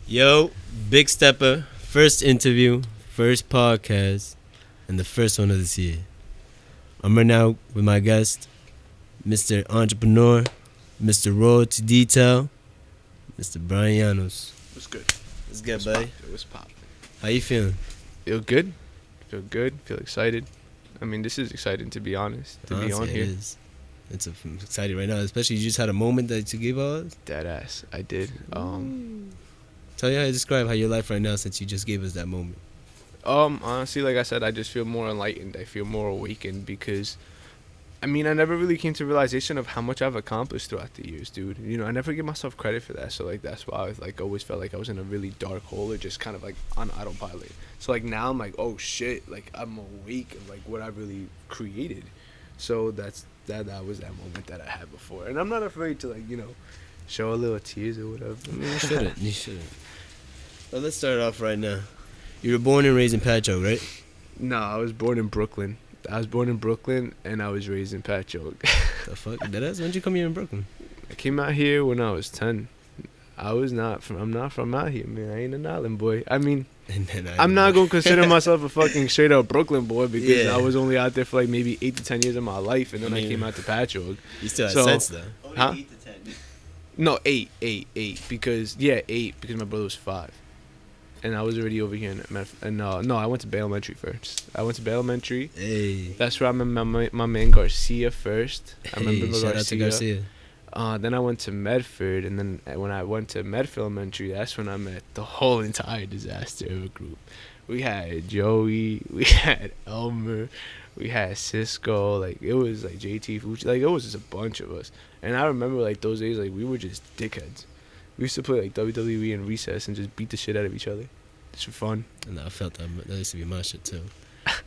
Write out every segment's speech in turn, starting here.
Yo, big stepper, first interview, first podcast, and the first one of this year. I'm right now with my guest, Mr. Entrepreneur, Mr. Road to Detail, Mr. Bryan Llanos. What's good? What's good, buddy? What's poppin'? How you feeling? Feel good. Feel good. Feel excited. I mean, this is exciting to be honest. To be on Honestly, here. it is. I'm excited right now, especially you just had a moment that you gave us. Dead ass. I did. Tell you how to describe how your life right now since you just gave us that moment. Honestly, like I said, I just feel more enlightened. I feel more awakened because, I mean, I never really came to realization of how much I've accomplished throughout the years, dude. You know, I never give myself credit for that. So like that's why I always felt like I was in a really dark hole or just kind of like on autopilot. So like now I'm like, oh shit, like I'm awake of like what I really created. So that was that moment that I had before, and I'm not afraid to show a little tears or whatever. I mean, you shouldn't. You shouldn't. Well, let's start off right now. You were born and raised in Patchogue, right? No, I was born in Brooklyn. And I was raised in Patchogue. The fuck? When did you come here in Brooklyn? I came out here when I was 10. I'm not from out here, man. I ain't an island boy. I mean, I'm not going to consider myself a fucking straight up Brooklyn boy because I was only out there for like maybe 8 to 10 years of my life, and then I came out to Patchogue. You still had sense, though. Huh? 8 to 10. No, 8 because my brother was 5. And I was already over here I went to Bay Elementary first. I went to Bay Elementary. Hey. That's where I met my man Garcia first. I remember shout out to Garcia. Then I went to Medford, and then when I went to Medford Elementary, that's when I met the whole entire disaster of a group. We had Joey, we had Elmer, we had Cisco. Like it was like JT Fucci. Like it was just a bunch of us. And I remember like those days, like we were just dickheads. We used to play like WWE in recess and just beat the shit out of each other. Just for fun. And I felt that used to be my shit too.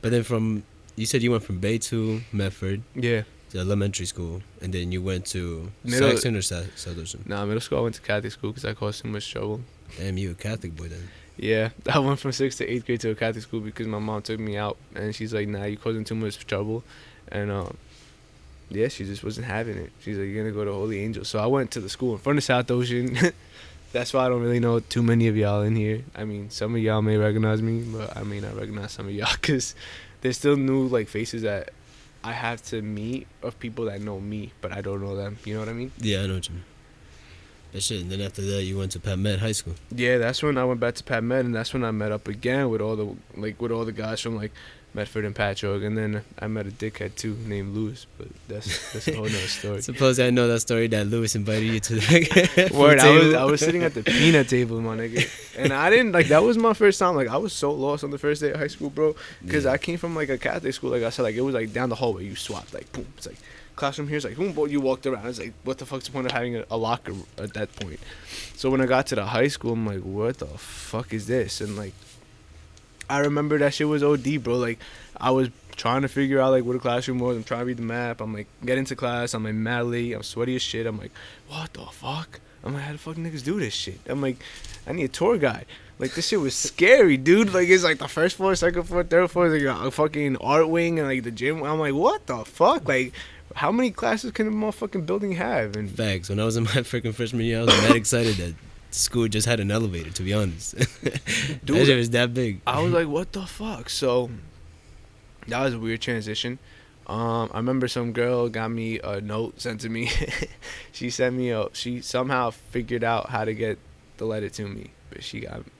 But then you said you went from Bay to Medford. Yeah. To elementary school, and then you went to Middle, Saxon or South Ocean? Nah, middle school I went to Catholic school because I caused too much trouble. Damn, you a Catholic boy then. Yeah, I went from 6th to 8th grade to a Catholic school because my mom took me out, and she's like, nah, you causing too much trouble. And yeah, she just wasn't having it. She's like, you're gonna go to Holy Angel. So I went to the school in front of South Ocean. That's why I don't really know too many of y'all in here. I mean, some of y'all may recognize me, but I may not recognize some of y'all because there's still new like faces that I have to meet of people that know me, but I don't know them. You know what I mean? Yeah, I know what you mean. But shit, and then after that, you went to Pat Med High School. Yeah, that's when I went back to Pat Med, and that's when I met up again with all the guys from like Medford and Patchogue, and then I met a dickhead too named Lewis, but that's a whole nother story. Suppose I know that story that Lewis invited you to the Word, I was sitting at the peanut table, my nigga, and I didn't that was my first time. Like I was so lost on the first day of high school, bro, because I came from like a Catholic school. Like I said, like it was like down the hallway. You swapped, like boom. It's like classroom here's like boom, boom. You walked around. It's like what the fuck's the point of having a locker at that point? So when I got to the high school, I'm like, what the fuck is this? And like, I remember that shit was OD, bro. Like I was trying to figure out like what a classroom was. I'm trying to read the map. I'm like get into class. I'm like mad late. I'm sweaty as shit. I'm like, what the fuck? I'm like, how the fuck niggas do this shit? I'm like, I need a tour guide. Like this shit was scary, dude. Like it's like the first floor, second floor, third floor, like a fucking art wing and like the gym. I'm like, what the fuck? Like, how many classes can a motherfucking building have? And facts. When I was in my freaking freshman year, I was mad excited that school just had an elevator. To be honest, dude, that shit was that big. I was like, what the fuck? So that was a weird transition. I remember some girl got me a note sent to me. She somehow figured out how to get the letter to me, but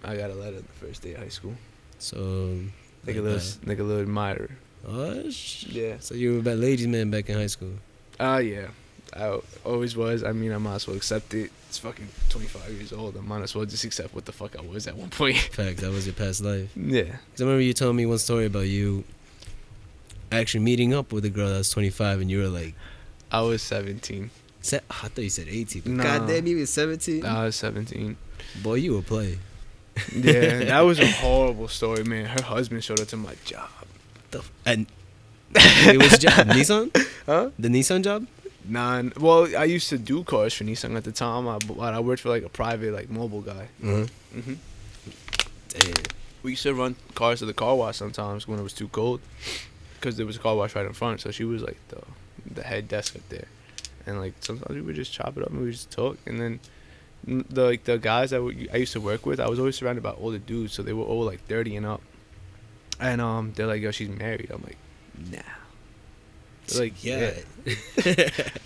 I got a letter the first day of high school. So like a little admirer. Oh, yeah. So you were a ladies' man back in high school? Yeah. I always was. I mean, I might as well accept it. It's fucking 25 years old. I might as well just accept what the fuck I was at one point. Facts. That was your past life. Yeah. Because I remember you telling me one story about you actually meeting up with a girl that was 25 and you were like... I was 17. I thought you said 18. Nah. God damn, you were 17? I was 17. Boy, you a play. Yeah, that was a horrible story, man. Her husband showed up to my job. And it was job? Nissan? Huh? The Nissan job? Nah. Well, I used to do cars for Nissan at the time. I worked for like a private like mobile guy. Mm-hmm. Damn. We used to run cars to the car wash sometimes when it was too cold, because there was a car wash right in front. So she was like the head desk up there, and like sometimes we would just chop it up and we would just talk. And then The guys I used to work with, I was always surrounded by older dudes, so they were all like 30 and up. And they're like, yo, she's married. I'm like, nah. They're like, yeah.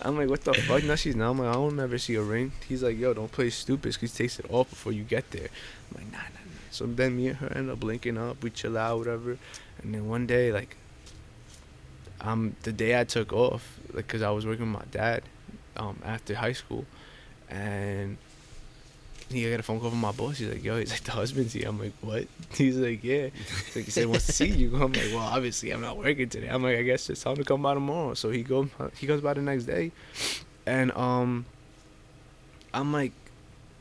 I'm like, what the fuck? No, she's not. I'm like, I don't ever see a ring. He's like, yo, don't play stupid, because he takes it off before you get there. I'm like, nah. So then me and her end up linking up. We chill out, whatever. And then one day, like, the day I took off, like, because I was working with my dad after high school. And he got a phone call from my boss. He's like, yo, he's like, the husband's here. I'm like, what? He's like, yeah. He's like, he said he wants to see you. I'm like, well, obviously I'm not working today. I'm like, I guess just tell him to come by tomorrow. So he goes by the next day. And I'm like,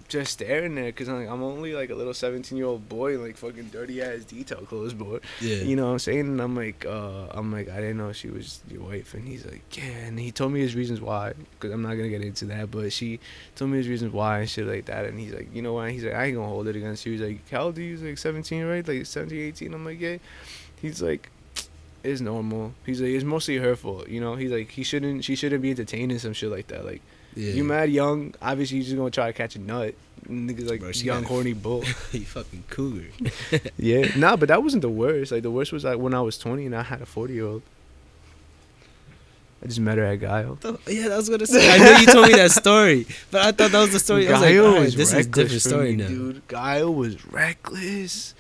just staring there, because I'm only like a little 17-year-old boy in like fucking dirty ass detail clothes, boy. Yeah. You know what I'm saying? And I'm like, I didn't know she was your wife. And he's like, yeah. And he told me his reasons why, because I'm not gonna get into that, but she told me his reasons why and shit like that. And he's like, you know why? He's like, I ain't gonna hold it against you. He's like, how old are you? He's like 17, right? Like 17, 18. I'm like, yeah. He's like, it's normal. He's like, it's mostly her fault, you know. He's like, she shouldn't be entertaining some shit like that. Like, you mad young, obviously you just gonna try to catch a nut. Niggas like, bro, young horny bull. You fucking cougar. Yeah, nah, but that wasn't the worst. Like, the worst was like when I was 20 and I had a 40-year-old. I just met her at Guile. Yeah, I was gonna say. I know you told me that story, but I thought that was the story. Guile I was like, was this is a different story now, dude. Guile was reckless.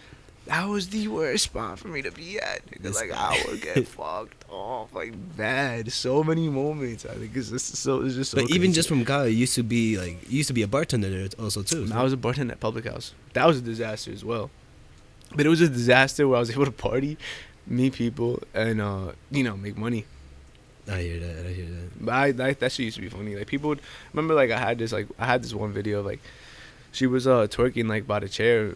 That was the worst spot for me to be at. Nigga. Like, I would get fucked off like bad. So many moments. I think it's just so. But crazy. even just from Guile, you used to be a bartender there also too. I was a bartender at Public House. That was a disaster as well. But it was a disaster where I was able to party, meet people, and make money. I hear that. But that shit used to be funny. Like, people would remember, like, I had this one video of, like, she was twerking like by the chair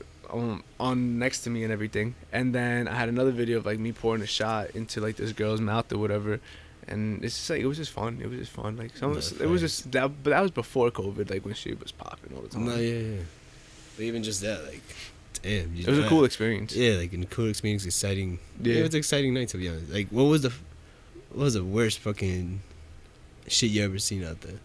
on next to me and everything, and then I had another video of like me pouring a shot into like this girl's mouth or whatever, and it's just like, it was just fun. Like, it was just that, but that was before COVID, like when shit was popping all the time. No, yeah. But even just that, like, damn, it was a cool experience. Yeah, like a cool experience, exciting. Yeah, it was an exciting night, to be honest. Like, what was the worst fucking shit you ever seen out there?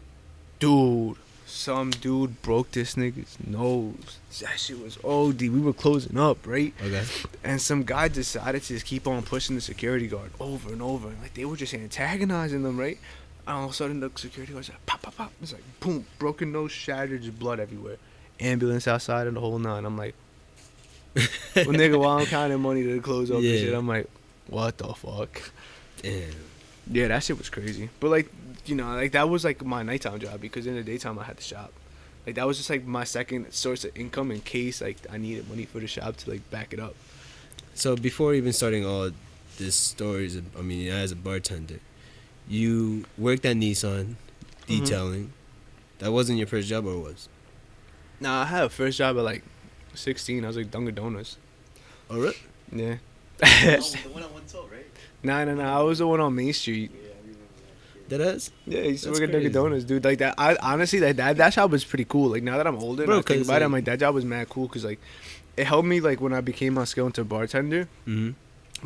Dude, some dude broke this nigga's nose. That shit was OD. We were closing up, right? Okay. And some guy decided to just keep on pushing the security guard over and over. Like, they were just antagonizing them, right? And all of a sudden, the security guard's like, pop, pop, pop. It's like, boom, broken nose, shattered, just blood everywhere. Ambulance outside and the whole nine. I'm like, well, nigga, while I'm counting money to close up and shit, I'm like, what the fuck? Damn. Yeah, that shit was crazy. But, like, like, that was, like, my nighttime job, because in the daytime I had the shop. Like, that was just, like, my second source of income in case, like, I needed money for the shop to, like, back it up. So, before even starting all these stories, I mean, as a bartender, you worked at Nissan, detailing. Mm-hmm. That wasn't your first job, or was? Nah, I had a first job at, like, 16. I was, like, Dunkin' Donuts. Oh, really? Yeah. The one on 112, right? Nah. I was the one on Main Street. That is? Yeah, I used to work at Dunkin' Donuts, dude. Like, that, I honestly, like, that job was pretty cool. Like, now that I'm older, bro, I think about it, I'm like, that job was mad cool, because, like, it helped me, like, when I became my skill into bartender. Mm-hmm.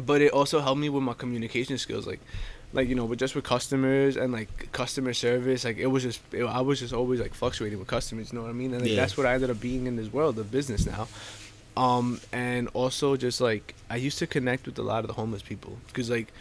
But it also helped me with my communication skills, like, with customers and, like, customer service. Like, I was just always, like, fluctuating with customers, you know what I mean? And, like, that's what I ended up being in this world of business now. And also just, like, I used to connect with a lot of the homeless people, because, like,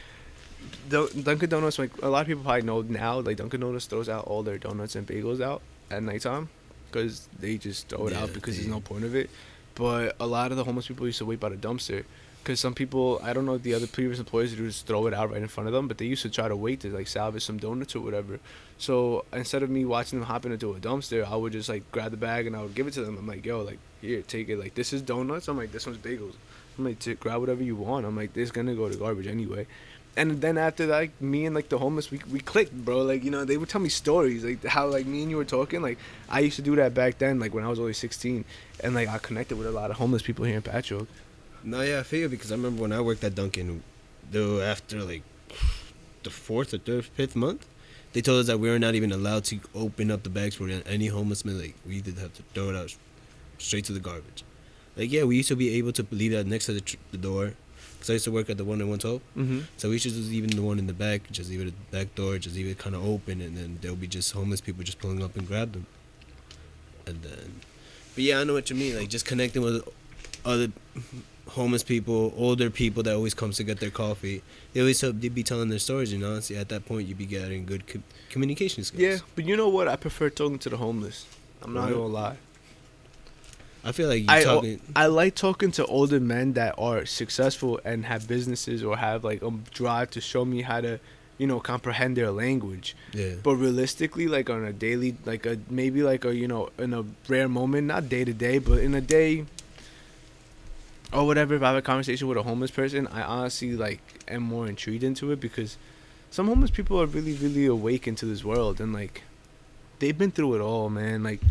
Dunkin' Donuts, like, a lot of people probably know now, like, Dunkin' Donuts throws out all their donuts and bagels out at nighttime, because they just throw it out because there's no point of it. But a lot of the homeless people used to wait by the dumpster, because some people, I don't know if the other previous employees would just throw it out right in front of them, but they used to try to wait to, like, salvage some donuts or whatever. So instead of me watching them hop into a dumpster, I would just, like, grab the bag and I would give it to them. I'm like, yo, like, here, take it. Like, this is donuts. I'm like, this one's bagels. I'm like, grab whatever you want. I'm like, this is gonna go to garbage anyway. And then after that, like, me and, like, the homeless, we clicked, bro. Like, they would tell me stories, like, how, like, me and you were talking. Like, I used to do that back then, like, when I was only 16. And, like, I connected with a lot of homeless people here in Patchogue. No, yeah, I feel, because I remember when I worked at Dunkin', though, after, like, the 4th or 3rd, 5th month, they told us that we were not even allowed to open up the bags for any homeless man. Like, we did have to throw it out straight to the garbage. Like, yeah, we used to be able to leave that next to the door. Because I used to work at the one in 112. Mm-hmm. So we should just leave the one in the back, just leave it at the back door, just leave it kind of open, and then there'll be just homeless people just pulling up and grab them. And then, but yeah, I know what you mean. Like just connecting with other homeless people, older people that always comes to get their coffee. They always be telling their stories. You know, honestly, at that point, you be getting good communication skills. Yeah, but you know what? I prefer talking to the homeless. I'm not Right. gonna lie. I feel like you talking. I like talking to older men that are successful and have businesses or have like a drive to show me how to, comprehend their language. Yeah. But realistically, like on a daily, like a maybe like a in a rare moment, not day to day, but in a day or whatever, if I have a conversation with a homeless person, I honestly like am more intrigued into it because some homeless people are really, really awakened to this world and like they've been through it all, man. Like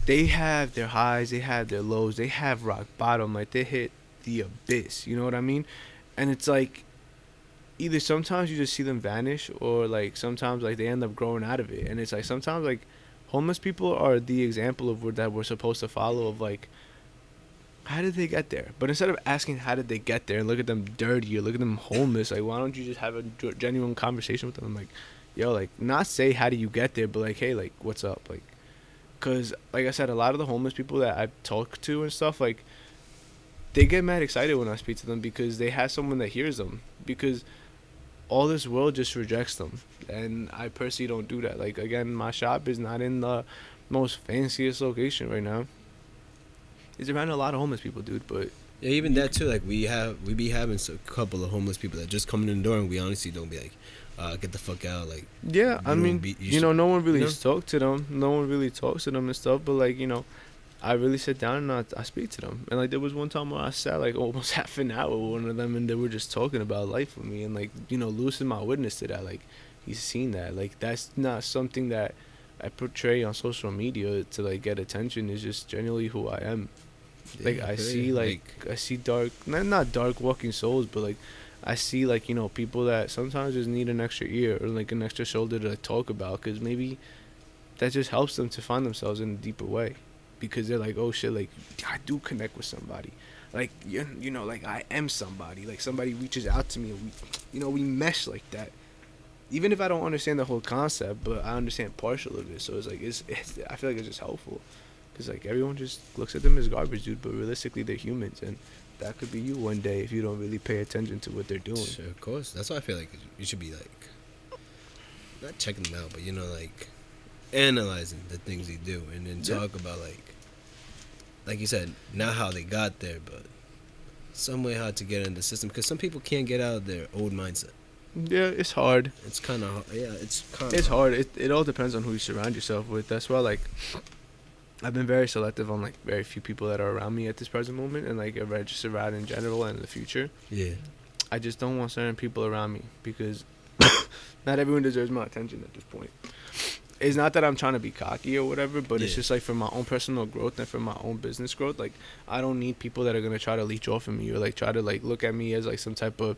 they have their highs, they have their lows, they have rock bottom, like they hit the abyss, you know what I mean? And it's like either sometimes you just see them vanish or like sometimes like they end up growing out of it. And it's like sometimes like homeless people are the example of that we're supposed to follow of like how did they get there? But instead of asking how did they get there and look at them dirty or look at them homeless, like why don't you just have a genuine conversation with them? Like, yo, like not say how do you get there, but like, hey, like what's up? Like, cause like I said, a lot of the homeless people that I talk to and stuff, like they get mad excited when I speak to them because they have someone that hears them. Because all this world just rejects them, and I personally don't do that. Like again, my shop is not in the most fanciest location right now. It's around a lot of homeless people, dude. But Yeah, even that too. Like we be having a couple of homeless people that just come in the door, and we honestly don't be like, get the fuck out. Like yeah, I mean, no one really talks to them. No one really talks to them and stuff. But like, I really sit down and I speak to them. And like there was one time where I sat like almost half an hour with one of them, and they were just talking about life with me, and like Luis is my witness to that. Like he's seen that. Like that's not something that I portray on social media to like get attention. It's just genuinely who I am. Like I see I see dark, not dark walking souls, but like I see like people that sometimes just need an extra ear or like an extra shoulder to like, talk about, because maybe that just helps them to find themselves in a deeper way, because they're like, oh shit, like I do connect with somebody, like like I am somebody, like somebody reaches out to me and we mesh like that, even if I don't understand the whole concept, but I understand partial of it. So it's like it's I feel like it's just helpful. Because, like, everyone just looks at them as garbage, dude. But realistically, they're humans. And that could be you one day if you don't really pay attention to what they're doing. Sure, of course. That's why I feel like you should be, like, not checking them out, but, like, analyzing the things they do. And then talk about, like you said, not how they got there, but some way how to get in the system. Because some people can't get out of their old mindset. Yeah, it's hard. It's kind of hard. Yeah, it's kind of It's hard. It all depends on who you surround yourself with. That's why, like, I've been very selective on like very few people that are around me at this present moment, and like just around in general and in the future. Yeah. I just don't want certain people around me because not everyone deserves my attention at this point. It's not that I'm trying to be cocky or whatever, but it's just like for my own personal growth and for my own business growth. Like I don't need people that are gonna try to leech off of me or like try to like look at me as like some type of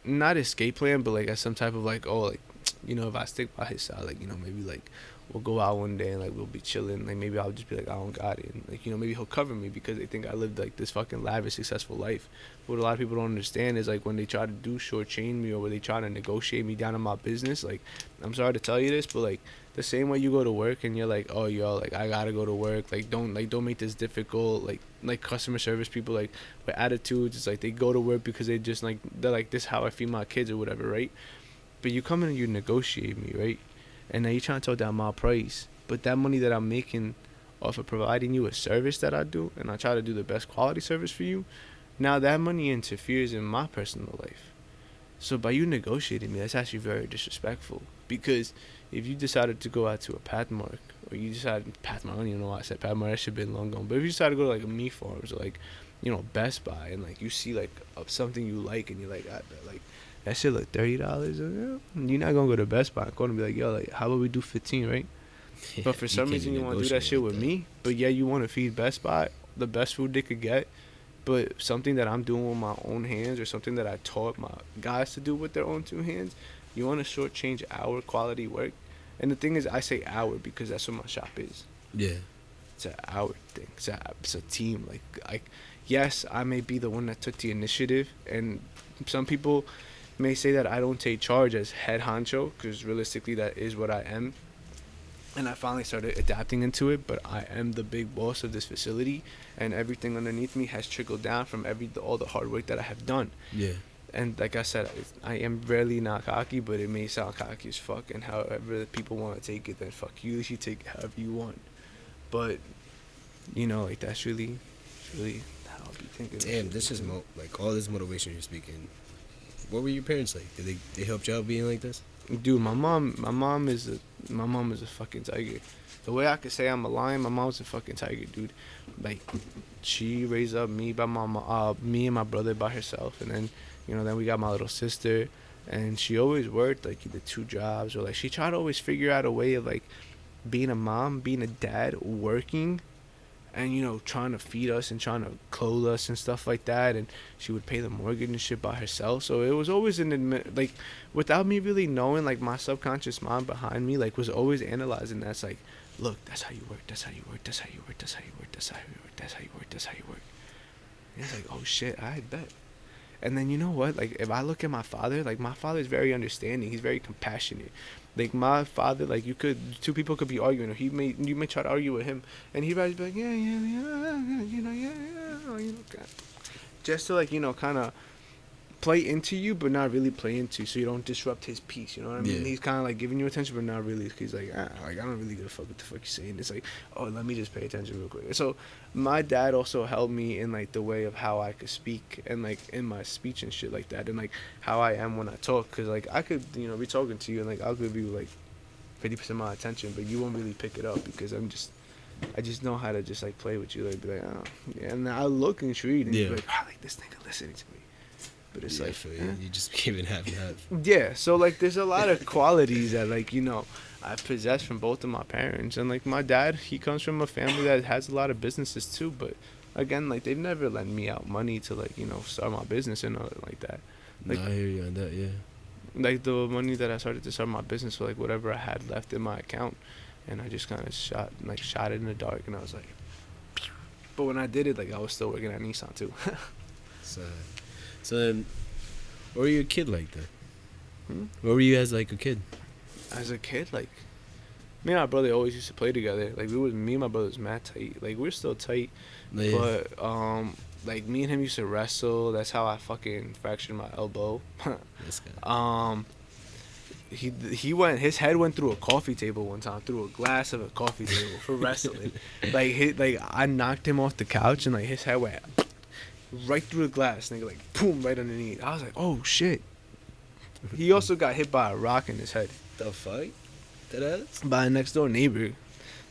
not escape plan, but like as some type of like, oh, like if I stick by his side, like maybe like we'll go out one day and like we'll be chilling, like maybe I'll just be like I don't got it, and like maybe he'll cover me because they think I lived like this fucking lavish successful life. What a lot of people don't understand is like when they try to do shortchange me or when they try to negotiate me down in my business, like I'm sorry to tell you this, but like the same way you go to work and you're like, oh yo, like I gotta go to work, like don't make this difficult, like customer service people like with attitudes, it's like they go to work because they just like they're like this is how I feed my kids or whatever, right? But you come in and you negotiate me, right? And now you're trying to talk down my price. But that money that I'm making off of providing you a service that I do, and I try to do the best quality service for you, now that money interferes in my personal life. So by you negotiating me, that's actually very disrespectful. Because if you decided to go out to a Pathmark, or you decided, Pathmark, I don't even know why I said Pathmark, that should have been long gone. But if you decided to go to like a meat farms or like, Best Buy, and like you see like something you like, and you're like, I bet like, that shit look $30. You're not gonna go to Best Buy and go and be like, yo, like how about we do 15, right? Yeah, but for some reason you want to do that shit with me. But yeah, you want to feed Best Buy the best food they could get. But something that I'm doing with my own hands or something that I taught my guys to do with their own two hands, you want to shortchange our quality work. And the thing is, I say our because that's what my shop is. Yeah. It's an our thing. It's a team. Like, yes, I may be the one that took the initiative, and some people may say that I don't take charge as head honcho, because realistically that is what I am. And I finally started adapting into it, but I am the big boss of this facility, and everything underneath me has trickled down from all the hard work that I have done. Yeah. And like I said, I am really not cocky, but it may sound cocky as fuck. And however people want to take it, then fuck you. You should take it however you want. But like that's really how I be thinking. Damn, this is like all this motivation you're speaking. What were your parents like? Did they help you out being like this? Dude, my mom is a fucking tiger. The way I could say I'm a lion, my mom's a fucking tiger, dude. Like, she raised up me and my brother by herself, and then then we got my little sister, and she always worked like either 2 jobs, or like she tried to always figure out a way of like being a mom, being a dad, working, and trying to feed us and trying to clothe us and stuff like that. And she would pay the mortgage and shit by herself. So it was always like, without me really knowing, like my subconscious mind behind me like was always analyzing. That's like, look, that's how you work. That's how you work. That's how you work. That's how you work. That's how you work. That's how you work. That's how you work. And it's like, oh shit, I bet. And then you know what? Like if I look at my father, like my father is very understanding. He's very compassionate. Like my father, like 2 people could be arguing, or you may try to argue with him, and he'd be like, yeah, just to like kind of play into you, but not really play into, so you don't disrupt his peace. You know what I mean? He's kind of like giving you attention, but not really. He's like, like I don't really give a fuck what the fuck you're saying. It's like, oh, let me just pay attention real quick. So my dad also helped me in like the way of how I could speak, and like in my speech and shit like that, and like how I am when I talk. Cause like I could be talking to you, and like I'll give you like 50% of my attention, but you won't really pick it up because I just know how to just like play with you, like be like, oh yeah, and I look and treat, and be like, oh, like this nigga listening to me. But it's like, you just gave it half and half. Yeah, so like there's a lot of qualities that like I possess from both of my parents. And like my dad, he comes from a family that has a lot of businesses too, but again, like they've never lent me out money to like start my business and nothing like that. Like, no, I hear you on that. Yeah, like the money that I started to start my business with, like whatever I had left in my account, and I just kind of shot it in the dark, and I was like, but when I did it, like I was still working at Nissan too. So then, what were you a kid like then? What were you as like a kid? As a kid, like me and my brother always used to play together. Like me and my brother was mad tight. Like we're still tight, but like me and him used to wrestle. That's how I fucking fractured my elbow. This guy. His head went through a coffee table one time, through a glass of a coffee table for wrestling. like I knocked him off the couch, and like his head went right through the glass, nigga, like boom, right underneath. I was like, oh shit. He also got hit by a rock in his head. The fuck? That ass? By a next door neighbor.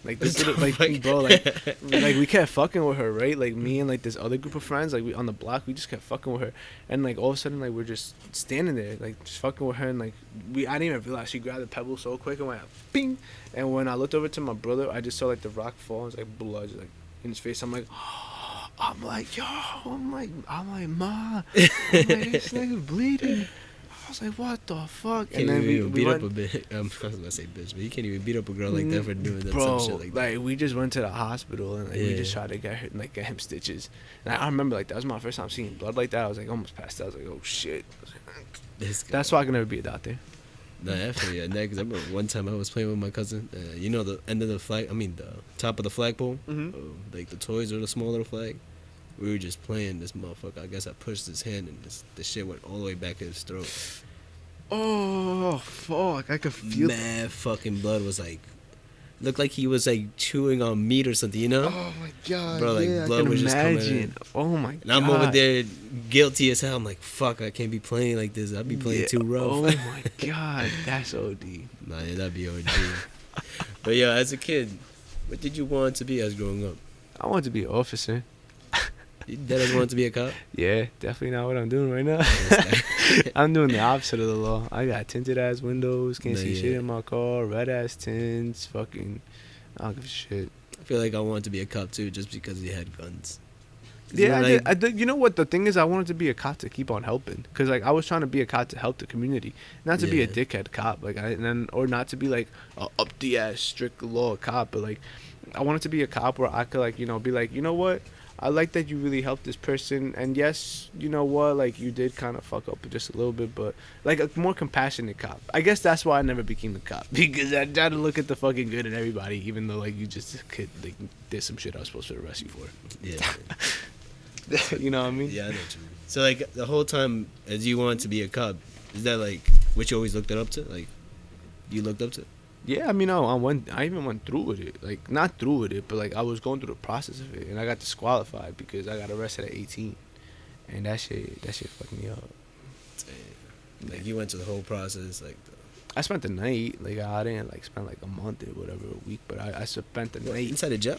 Like this little, like bro, like we kept fucking with her, right? Like me and like this other group of friends, like we on the block, we just kept fucking with her, and like all of a sudden, like we're just standing there, like just fucking with her, and like I didn't even realize she grabbed the pebble so quick and went bing, and when I looked over to my brother, I just saw like the rock fall, and it was like blood, like in his face. I'm like, yo, I'm like, ma, I'm like, this nigga bleeding. I was like, what the fuck? And then we beat up a bit. I was gonna say bitch, but you can't even beat up a girl like that for doing that, some shit like that. Like we just went to the hospital, and like we just tried to get him stitches. And I remember like that was my first time seeing blood like that. I was like almost passed out. I was like, oh shit. That's why I can never be a doctor. Nah, definitely. Yeah, because I remember one time I was playing with my cousin. The end of the flag. I mean, the top of the flagpole. Like the toys or the small little flag. We were just playing this motherfucker. I guess I pushed his hand, and the shit went all the way back to his throat. Oh fuck! I could feel. Mad fucking blood was like, looked like he was like chewing on meat or something, you know? Oh my god! Bro, like blood was just coming in. Oh my god! And I'm over there guilty as hell. I'm like, fuck, I can't be playing like this. I'd be playing too rough. Oh my god, that's OD. Nah, yeah, that'd be OD. But yeah, as a kid, what did you want to be as growing up? I wanted to be an officer. You dead wanted to be a cop? Yeah, definitely not what I'm doing right now. I'm doing the opposite of the law. I got tinted ass windows, can't see shit in my car, red ass tints, fucking, I don't give a shit. I feel like I wanted to be a cop too, just because he had guns. Yeah, I did. You know what the thing is? I wanted to be a cop to keep on helping, cause like I was trying to be a cop to help the community, not to be a dickhead cop, like or not to be like a up the ass strict law cop, but like I wanted to be a cop where I could, like, you know, be like, you know what, I like that you really helped this person, and yes, you know what, like, you did kind of fuck up just a little bit, but like a more compassionate cop. I guess that's why I never became a cop, because I tried to look at the fucking good in everybody, even though, like, you just could, like, did some shit I was supposed to arrest you for. Yeah. You know what I mean? Yeah, I know what you mean. So, like, the whole time as you wanted to be a cop, is that, like, what you always looked it up to? Like, you looked up to? Yeah, I mean, I even went through with it. Like, not through with it, but, like, I was going through the process of it. And I got disqualified because I got arrested at 18. And that shit fucked me up. Damn. Like, you went through the whole process, like... I spent the night. Like, I didn't, like, spend, like, a month or whatever, a week. But I spent the night. Inside the jail?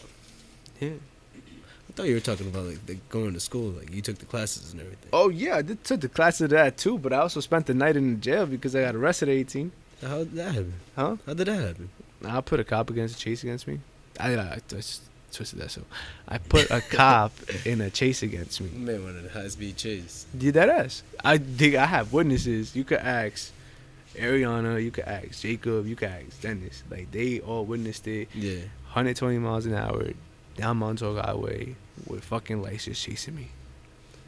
Yeah. I thought you were talking about, like, going to school. Like, you took the classes and everything. Oh, yeah, I did took the class of that, too. But I also spent the night in the jail because I got arrested at 18. How did that happen? Huh? How did that happen? I put a cop against a chase against me. I just twisted that. So I put a cop in a chase against me. You may want a high-speed chase. Did that ass? I have witnesses. You could ask Ariana. You could ask Jacob. You could ask Dennis. Like, they all witnessed it. Yeah. 120 miles an hour down Montauk Highway with fucking lights just chasing me.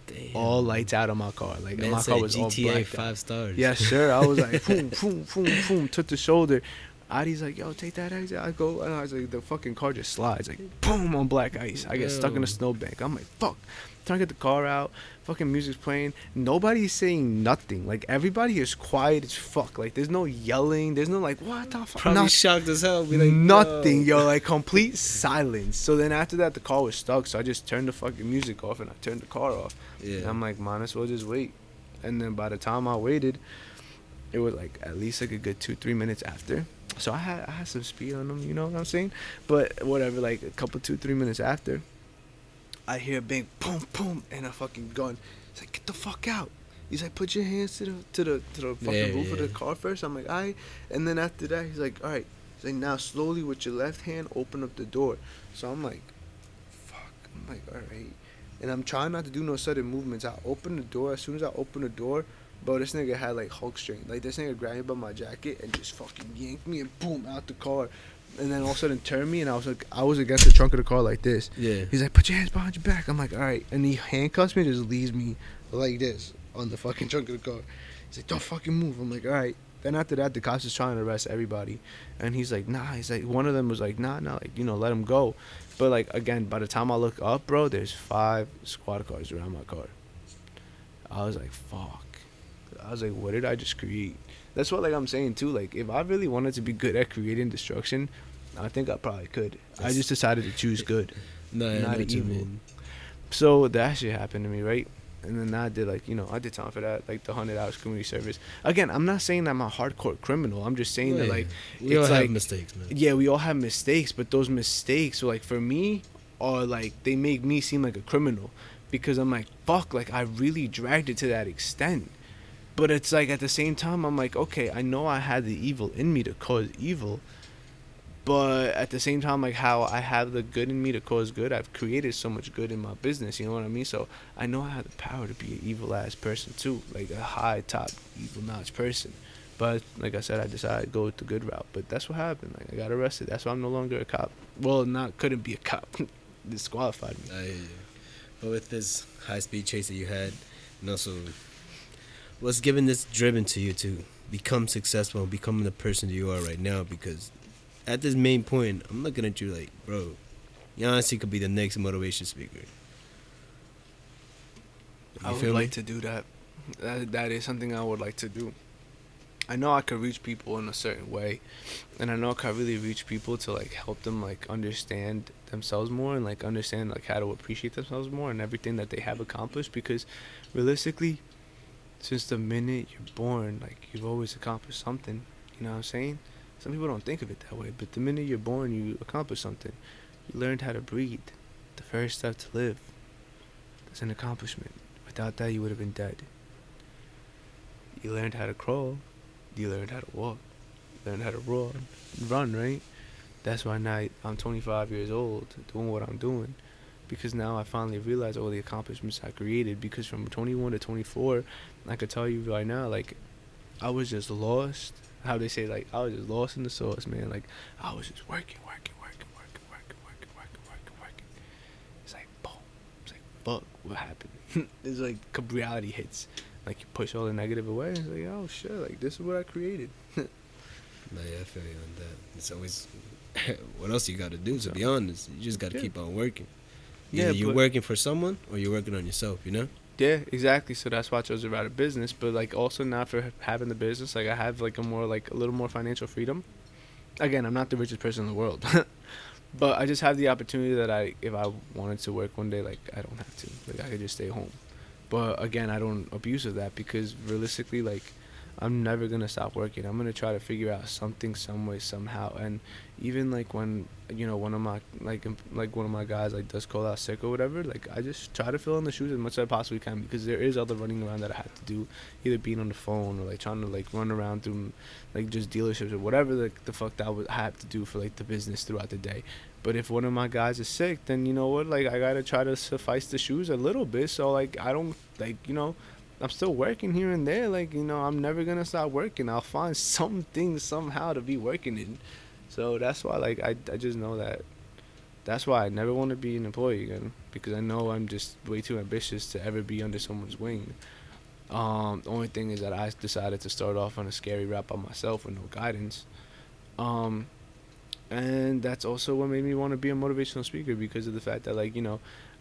Damn. All lights out on my car. Like, Man my said car was all GTA blacked 5 out. stars. Yes, sir. I was like, boom, boom, boom, boom. Took the shoulder. Adi's like, yo, take that exit. I go, and I was like, the fucking car just slides. Like, boom, on black ice. I get stuck in a snowbank. I'm like, fuck. Trying to get the car out. Fucking music's playing. Nobody's saying nothing. Like, everybody is quiet as fuck. Like, there's no yelling. There's no, like, what the fuck? Probably shocked as hell. Be like, Nothing, yo. Like, complete silence. So then after that, the car was stuck. So I just turned the fucking music off and I turned the car off. Yeah. And I'm like, might as well just wait. And then by the time I waited, it was like at least like a good 2-3 minutes after. So I had some speed on them, you know what I'm saying? But whatever, like a couple 2-3 minutes after, I hear a big boom boom and a fucking gun. He's like, get the fuck out. He's like, put your hands to the fucking roof of the car first. I'm like, all right. And then after that, he's like, all right. He's like, now slowly with your left hand, open up the door. So I'm like, fuck. I'm like, all right. And I'm trying not to do no sudden movements. I open the door. As soon as I open the door, bro, this nigga had like Hulk strength. Like, this nigga grabbed me by my jacket and just fucking yanked me and boom, out the car. And then all of a sudden turned me and I was against the trunk of the car like this. Yeah. He's like, put your hands behind your back. I'm like, all right. And he handcuffs me and just leaves me like this on the fucking trunk of the car. He's like, don't fucking move. I'm like, all right. Then after that, the cops is trying to arrest everybody. And he's like, nah. He's like, one of them was like, nah, like, you know, let him go. But, like, again, by the time I look up, bro, there's 5 squad cars around my car. I was like, fuck. I was like, what did I just create? That's what, like, I'm saying, too. Like, if I really wanted to be good at creating destruction, I think I probably could. I just decided to choose good, not evil. So that shit happened to me, right? And then I did, like, you know, I did time for that, like the 100 hours community service. Again, I'm not saying that I'm a hardcore criminal. I'm just saying that, like, we all it's have like, mistakes, man. yeah, we all have mistakes, but those mistakes, so, like, for me, are like, they make me seem like a criminal because I'm like, fuck, like, I really dragged it to that extent. But it's like, at the same time, I'm like, okay, I know I had the evil in me to cause evil, but at the same time, like, how I have the good in me to cause good, I've created so much good in my business, you know what I mean? So I know I have the power to be an evil ass person too, like a high top evil notch person. But like I said, I decided to go with the good route. But that's what happened. Like, I got arrested. That's why I'm no longer a cop. Well, couldn't be a cop. Disqualified me. I hear you. But with this high speed chase that you had, and also what's given this driven to you to become successful and becoming the person that you are right now? Because at this main point, I'm looking at you like, bro, you honestly could be the next motivation speaker. I would like to do that. That is something I would like to do. I know I could reach people in a certain way, and I know I could really reach people to, like, help them, like, understand themselves more and, like, understand, like, how to appreciate themselves more and everything that they have accomplished. Because realistically, since the minute you're born, like, you've always accomplished something. You know what I'm saying? Some people don't think of it that way, but the minute you're born, you accomplish something. You learned how to breathe. The first step to live. That's an accomplishment. Without that, you would have been dead. You learned how to crawl. You learned how to walk. You learned how to run, right? That's why now I'm 25 years old doing what I'm doing. Because now I finally realize all the accomplishments I created. Because from 21 to 24, I could tell you right now, like, I was just lost. How they say, like, I was just lost in the sauce, man. Like, I was just working. fuck, what happened? It's like reality hits. Like you push all the negative away. It's like, oh shit, like this is what I created. No, yeah, I feel you on that. It's always what else you got to do. To be honest, you just got to Yeah. keep on working. Yeah, Either you're but- working for someone or you're working on yourself. You know. Yeah, exactly. So that's why I chose to write a business. But like also not for having the business, like I have like a little more financial freedom. Again, I'm not the richest person in the world, but I just have the opportunity that if I wanted to work one day, like I don't have to. Like I could just stay home. But again, I don't abuse of that because realistically, like I'm never gonna stop working. I'm gonna try to figure out something, some way, somehow. And even like when one of my one of my guys like does call out sick or whatever, like I just try to fill in the shoes as much as I possibly can because there is other running around that I have to do, either being on the phone or like trying to like run around through like just dealerships or whatever the fuck that I have to do for like the business throughout the day. But if one of my guys is sick, then you know what, like I gotta try to suffice the shoes a little bit so like I don't like I'm still working here and there. Like, I'm never going to stop working. I'll find something somehow to be working in. So that's why, like, I just know that. That's why I never want to be an employee again. Because I know I'm just way too ambitious to ever be under someone's wing. The only thing is that I decided to start off on a scary route by myself with no guidance. And that's also what made me want to be a motivational speaker because of the fact that, like,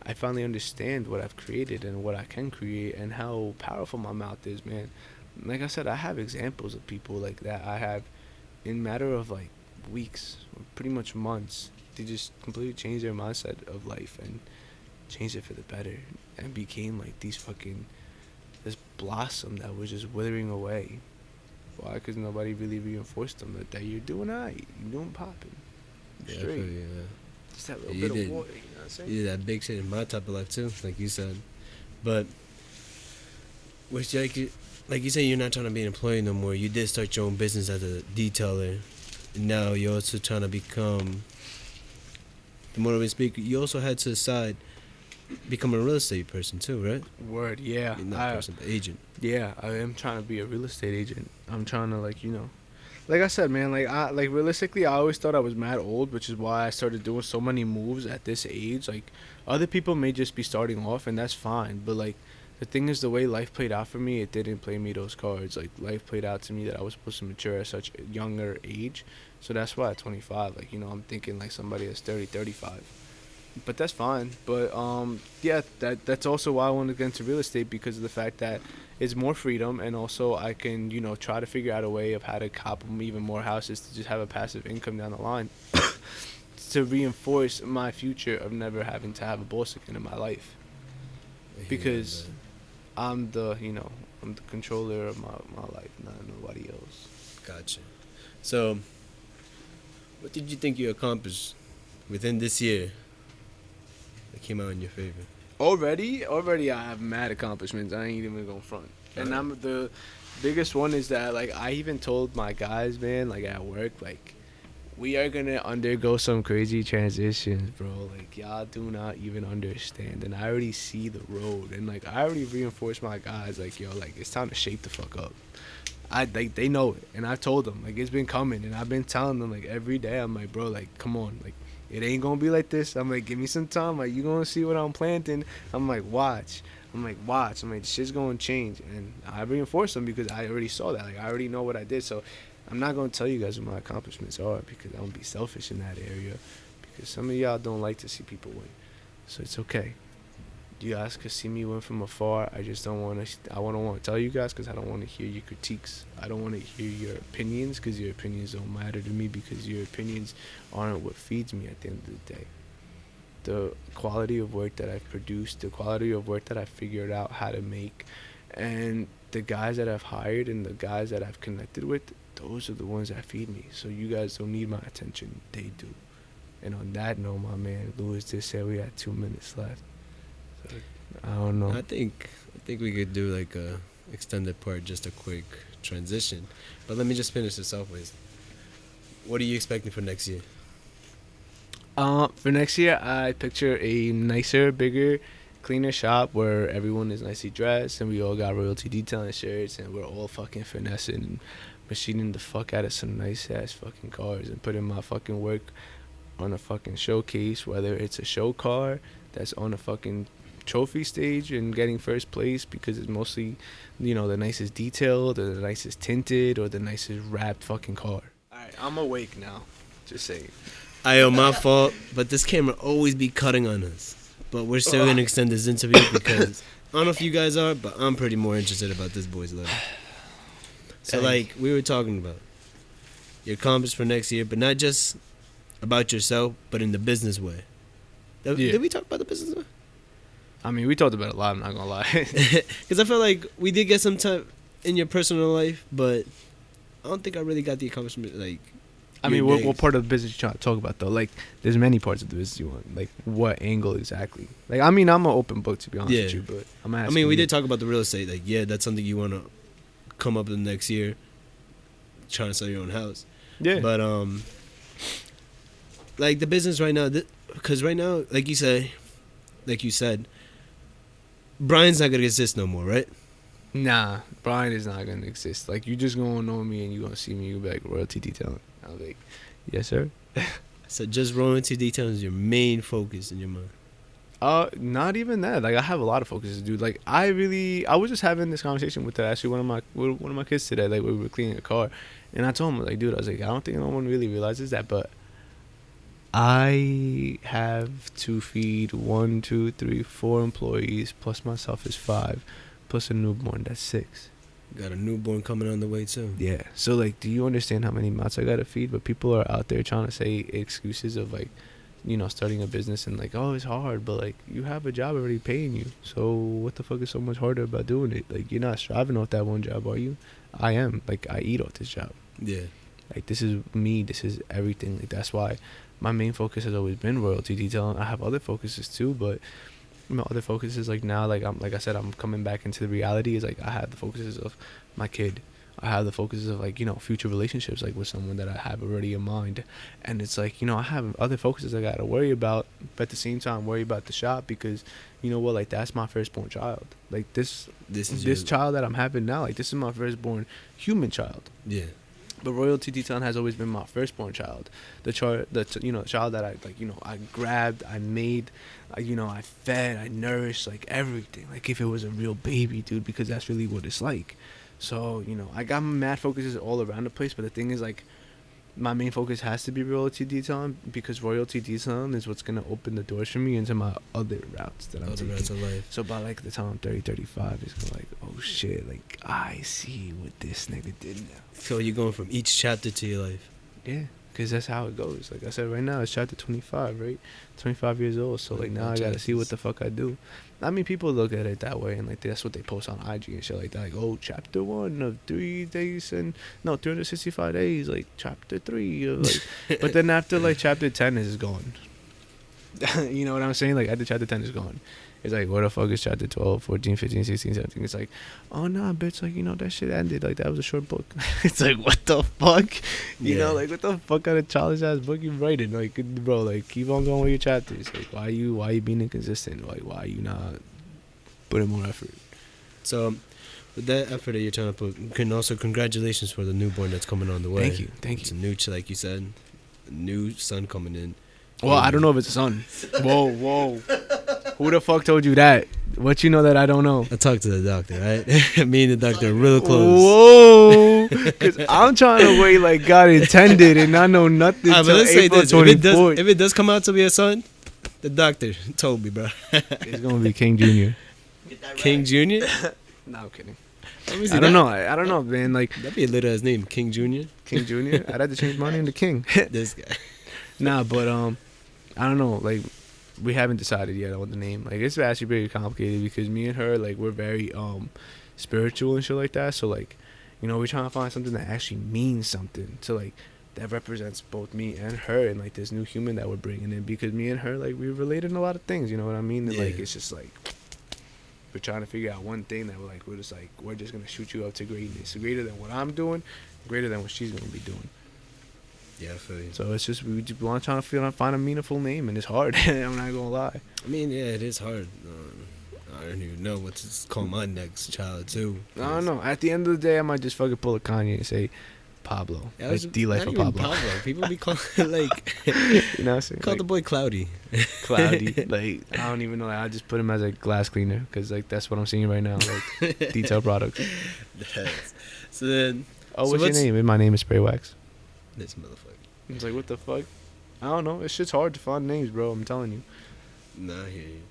I finally understand what I've created and what I can create and how powerful my mouth is, man. Like I said, I have examples of people like that. I have, in matter of like weeks, or pretty much months, they just completely changed their mindset of life and changed it for the better and became like this blossom that was just withering away. Why? Because nobody really reinforced them that you're doing alright, you're doing popping. Yeah, I Straight. feel you, yeah. Just that little You bit did. of water, you know what I'm saying? You did that big shit in my type of life too, like you said. But which like you say, you're not trying to be an employee no more. You did start your own business as a detailer, and now you're also trying to become the motivated speaker. You also had to decide become a real estate person too, right? Word, yeah. You're not a person, but agent. Yeah, I am trying to be a real estate agent. I'm trying to like I said, man, like realistically, I always thought I was mad old, which is why I started doing so many moves at this age. Like other people may just be starting off, and that's fine. But like the thing is, the way life played out for me, it didn't play me those cards. Like life played out to me that I was supposed to mature at such a younger age. So that's why at 25, like I'm thinking like somebody that's 30, 35. But that's fine. But yeah, that's also why I wanted to get into real estate because of the fact that it's more freedom, and also I can try to figure out a way of how to cop even more houses to just have a passive income down the line to reinforce my future of never having to have a boss again in my life because I'm the controller of my life, not nobody else. Gotcha. So, what did you think you accomplished within this year that came out in your favor? Already I have mad accomplishments. I ain't even gonna front. And I'm the biggest one is that like I even told my guys, man, like at work, like we are gonna undergo some crazy transitions, bro. Like y'all do not even understand. And I already see the road. And like I already reinforced my guys, like yo, like it's time to shape the fuck up. They know it, and I told them like it's been coming, and I've been telling them like every day. I'm like, bro, like come on, like it ain't gonna be like this. I'm like, give me some time. Like you gonna see what I'm planting. I'm like, watch. I'm like, shit's gonna change, and I reinforce them because I already saw that. Like I already know what I did, so I'm not gonna tell you guys what my accomplishments are because I'm gonna be selfish in that area. Because some of y'all don't like to see people win, so it's okay. You guys could see me win from afar. I just don't want to. I don't want to tell you guys because I don't want to hear your critiques. I don't want to hear your opinions because your opinions don't matter to me because your opinions aren't what feeds me at the end of the day. The quality of work that I've produced, the quality of work that I've figured out how to make, and the guys that I've hired and the guys that I've connected with, those are the ones that feed me. So you guys don't need my attention. They do. And on that note, my man, Louis just said we had 2 minutes left. So, I don't know. I think we could do like a extended part, just a quick transition. But let me just finish this off with, what are you expecting for next year? For next year, I picture a nicer, bigger, cleaner shop where everyone is nicely dressed and we all got royalty detailing shirts and we're all fucking finessing and machining the fuck out of some nice ass fucking cars and putting my fucking work on a fucking showcase, whether it's a show car that's on a fucking trophy stage and getting first place because it's mostly, you know, the nicest detailed or the nicest tinted or the nicest wrapped fucking car. Alright, I'm awake now. Just saying. My fault, but this camera always be cutting on us. But we're still gonna extend this interview because I don't know if you guys are, but I'm pretty more interested about this boy's life. So like we were talking about your accomplishments for next year, but not just about yourself, but in the business way. Did we talk about the business way? I mean, we talked about it a lot, I'm not gonna lie. Because I feel like we did get some time in your personal life, but I don't think I really got the accomplishment. Like, I mean, what part of the business you trying to talk about, though? Like, there's many parts of the business you want. Like, what angle exactly? Like, I mean, I'm an open book, to be honest with you, but I'm asking. I mean, we did talk about the real estate. Like, yeah, that's something you want to come up in the next year, trying to sell your own house. Yeah. But, like, the business right now, because right now, like you said, Brian's not going to exist no more, right? Nah, Bryan is not going to exist. Like, you just going to know me and you going to see me, you'll be like, royalty detailing. I'll be like, yes, sir. So just royalty detailing is your main focus in your mind? Not even that. Like, I have a lot of focuses, dude. Like, I was just having this conversation with actually one of my kids today. Like, we were cleaning a car, and I told him, like, dude, I was like, I don't think no one really realizes that, but I have to feed 1, 2, 3, 4 employees, plus myself is 5, plus a newborn. That's 6. Got a newborn coming on the way too. Yeah. So, like, do you understand how many mouths I gotta feed? But people are out there trying to say excuses of, like, you know, starting a business and, like, oh, it's hard, but, like, you have a job already paying you. So what the fuck is so much harder about doing it? Like, you're not striving off that one job, are you? I am. Like, I eat off this job. Yeah. Like, this is me. This is everything. Like, that's why my main focus has always been royalty detailing. I have other focuses too, but my other focuses, like, now, like, I'm, like I said, I'm coming back into the reality. Is like, I have the focuses of my kid. I have the focuses of, like, you know, future relationships, like, with someone that I have already in mind. And it's like, you know, I have other focuses I gotta worry about, but at the same time worry about the shop, because, you know what, like, that's my firstborn child. Like, this child that I'm having now, like, this is my firstborn human child. Yeah. But royalty detailing has always been my firstborn child, the child that I, like, you know, I grabbed, I made, you know, I fed, I nourished, like, everything, like, if it was a real baby, dude, because that's really what it's like. So, you know, I got my mad focuses all around the place, but the thing is, like, my main focus has to be royalty detailing, because royalty detailing is what's gonna open the doors for me into my other routes that I'm taking. Routes of life. So by, like, the time I'm 30, 35, it's gonna, like, oh shit, like, I see what this nigga did now. So you're going from each chapter to your life. Yeah, because that's how it goes. Like I said, right now it's chapter 25, right? 25 years old. So, like, now I gotta see what the fuck I do. I mean, people look at it that way, and, like, that's what they post on IG and shit like that. Like, oh, chapter 1 of 365 days, like, chapter 3 of, like, but then after, like, chapter 10 is gone. You know what I'm saying? Like, after chapter 10 is gone, it's like, where the fuck is chapter 12, 14, 15, 16, 17? It's like, oh, nah, bitch, like, you know, that shit ended. Like, that was a short book. It's like, what the fuck? You know, like, what the fuck kind of childish-ass book you writing? Like, bro, like, keep on going with your chapters. Like, why you being inconsistent? Like, why you not putting more effort? So, with that effort that you're trying to put, also congratulations for the newborn that's coming on the way. Thank you. It's a new, like you said, a new son coming in. Well, I don't know if it's a son. Whoa. Who the fuck told you that? What you know that I don't know? I talked to the doctor, right? Me and the doctor are real close. Whoa. Because I'm trying to wait like God intended, and I know nothing until April 24th. If it does come out to be a son, the doctor told me, bro. It's going to be King Jr. King Jr.? No, I'm kidding. I don't know. I don't know, man. Like, that'd be a little ass name, King Jr. King Jr. I'd have to change my name to King. This guy. Nah, but I don't know. Like, we haven't decided yet on the name. Like, it's actually very complicated because me and her, like, we're very spiritual and shit like that. So, like, you know, we're trying to find something that actually means something. So, like, that represents both me and her, and, like, this new human that we're bringing in, because me and her, like, we relate in a lot of things. You know what I mean? And like, it's just like, we're trying to figure out one thing that we're just like, we're just gonna shoot you up to greatness, greater than what I'm doing, greater than what she's gonna be doing. Yeah, I feel you. So it's just, we just want to find a meaningful name, and it's hard. I'm not gonna lie. I mean, yeah, it is hard. I don't even know what to call my next child too. I don't know. At the end of the day, I might just fucking pull a Kanye and say, Pablo. Yeah, Like D Life not of even Pablo. People be calling like You know what I'm saying? call Like, the boy Cloudy. Cloudy. Like, I don't even know. Like, I just put him as a glass cleaner because like that's what I'm seeing right now. Like detail products. Yes. So then, Oh, so what's your name? And my name is Spray Wax. this motherfucker. It's like, what the fuck? I don't know. It's shit's hard to find names, bro. I'm telling you. Nah, I hear you.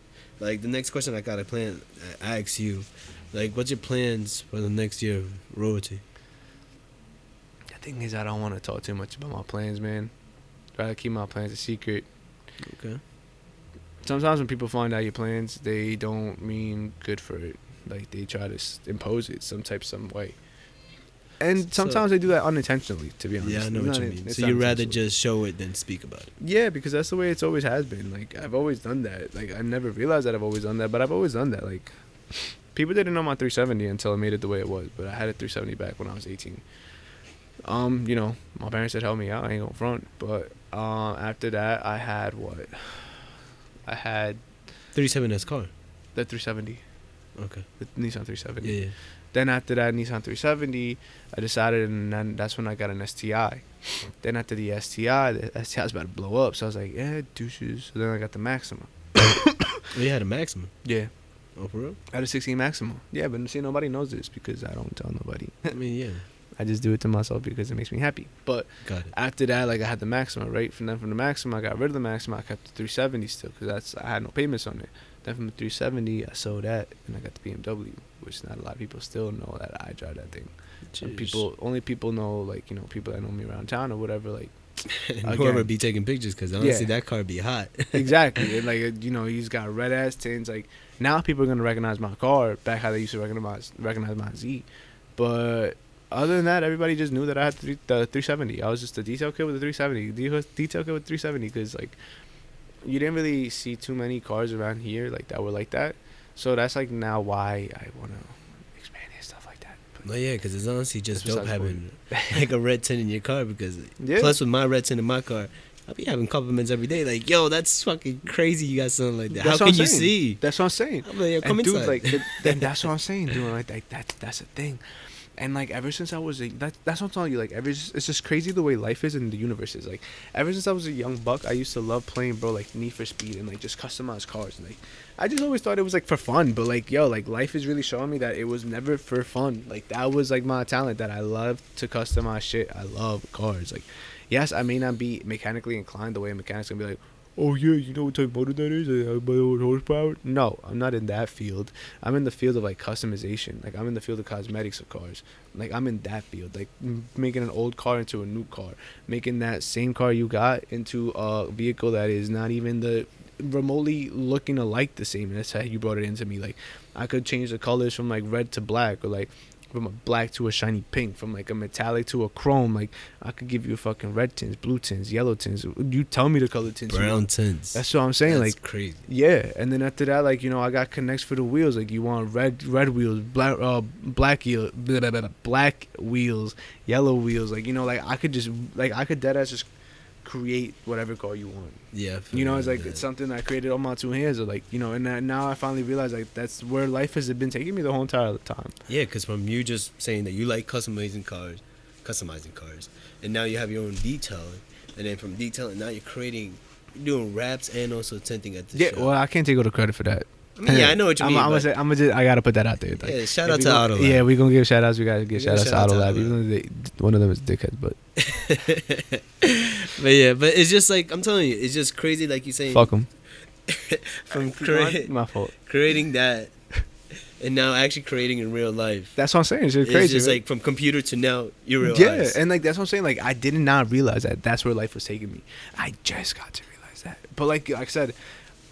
Like the next question I gotta plan, I ask you, like, what's your plans for the next year of royalty? The thing is, I don't want to talk too much about my plans, man. Try to keep my plans a secret. Okay. Sometimes when people find out your plans, they don't mean good for it. Like they try to impose it some way. And sometimes they do that unintentionally, to be honest. Yeah, I know what you mean. So you'd rather just show it than speak about it. Yeah, because that's the way it's always has been. Like I've always done that. Like I never realized that I've always done that, but I've always done that. Like people didn't know my 370 until I made it the way it was, but I had a 370 back when I was 18. You know, my parents had helped me out. I ain't gonna front, but after that, I had what? I had 37S car. the 370, Okay. the Nissan 370. Yeah. Then after that Nissan 370, I decided, and then that's when I got an STI. Then after the STI was about to blow up, so I was like, yeah, douches. So then I got the Maxima. Oh, you had a Maxima. Yeah, Oh, for real? I had a 16 Maxima. Yeah, but see, nobody knows this because I don't tell nobody. I mean, yeah. I just do it to myself because it makes me happy. But Got it. after that, like I had the Maxima, right? From the Maxima, I got rid of the Maxima. I kept the 370 still because I had no payments on it. Then from the 370, I sold that and I got the BMW, which not a lot of people still know that I drive that thing. And only people know, like, you know, people that know me around town or whatever, like. And whoever be taking pictures, because honestly, that car be hot. Exactly. And like, you know, he's got red ass tins. Like now people are gonna recognize my car back how they used to recognize my Z. But other than that, everybody just knew that I had the 370. I was just a detail kid with a 370. Detail kid with 370 because like you didn't really see too many cars around here like that were like that. So that's like now why I want to expand and stuff like that. But No, yeah, because it's honestly just That's dope besides the having like a red tint in your car. Because yeah. plus with my red tint in my car, I'll be having compliments every day. Like, yo, that's fucking crazy. You got something like that. That's How what can I'm you saying. see? That's what I'm saying. I'm like, yo, come And dude, inside. like, then that's what I'm saying, dude. Like that's a thing. And like ever since I was that's what I'm telling you. Like it's just crazy the way life is and the universe is. Like ever since I was a young buck, I used to love playing, bro, like Need for Speed and like just customized cars. And like I just always thought it was like for fun, but like yo, like life is really showing me that it was never for fun. Like that was like my talent, that I love to customize shit. I love cars. Like yes, I may not be mechanically inclined the way a mechanic's gonna be like, oh yeah, you know what type of motor that is? I have my own horsepower. No, I'm not in that field. I'm in the field of like customization. Like I'm in the field of cosmetics of cars. Like I'm in that field. Like making an old car into a new car, making that same car you got into a vehicle that is not even the remotely looking alike the same. That's how you brought it into me. Like I could change the colors from like red to black, or like from a black to a shiny pink, from like a metallic to a chrome. Like I could give you fucking red tints, blue tints, yellow tints. You tell me the color tints. Brown tints. That's what I'm saying. That's like crazy. yeah, and then after that, like, you know, I got connects for the wheels. Like you want red wheels, black black wheels, yellow wheels. Like, you know, like I could dead ass just create whatever car you want. Yeah. You know, it's like it's something I created on my two hands. Or like, you know, and now I finally realize like that's where life has been taking me the whole entire time. Yeah, because from you just saying that you like customizing cars, and now you have your own detailing, and then from detailing now you're doing wraps and also tinting at the Yeah, shop. well, I can't take all the credit for that. I mean, yeah, I know what you mean. I gotta put that out there. Like, yeah, shout out to Auto Lab. Yeah, we gonna give shout outs. We gotta give shout outs to shout out Auto to Lab. Auto Even though one of them is dickhead, but but it's just like I'm telling you, it's just crazy. Like you saying, fuck them. from My fault. creating that, and now actually creating in real life. That's what I'm saying. It's just It's crazy. just right? like from computer to now you realize. Yeah, and like that's what I'm saying. Like I did not realize that that's where life was taking me. I just got to realize that. But like I said,